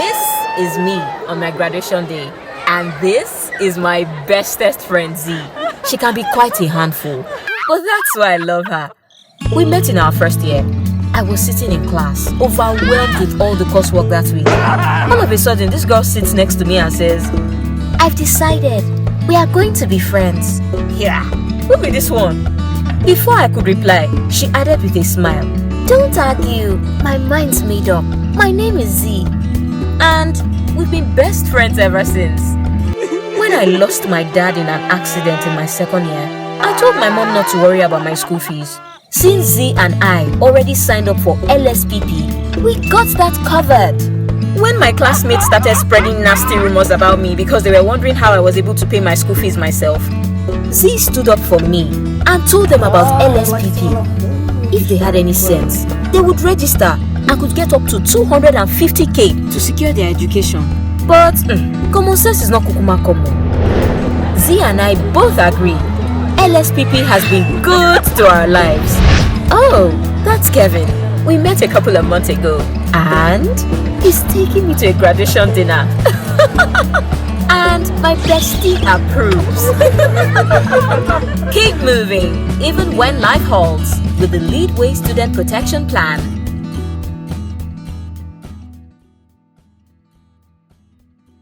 This is me on my graduation day. And this is my bestest friend Z. She can be quite a handful, but that's why I love her. We met in our first year. I was sitting in class, overwhelmed with all the coursework that week. All of a sudden, this girl sits next to me and says, "I've decided we are going to be friends." Yeah, who be this one? Before I could reply, she added with a smile, "Don't argue, my mind's made up. My name is Z." And we've been best friends ever since. When I lost my dad in an accident in my second year, I told my mom not to worry about my school fees. Since Z and I already signed up for LSPP, we got that covered. When my classmates started spreading nasty rumors about me because they were wondering how I was able to pay my school fees myself, Z stood up for me and told them about LSPP. If they had any sense, they would register and could get up to 250k to secure their education. But common sense is not kukuma common. Z and I both agree LSPP has been good to our lives. Oh, that's Kevin. We met a couple of months ago and he's taking me to a graduation dinner. And my bestie approves. Keep moving, even when life halts, with the Leadway Student Protection Plan.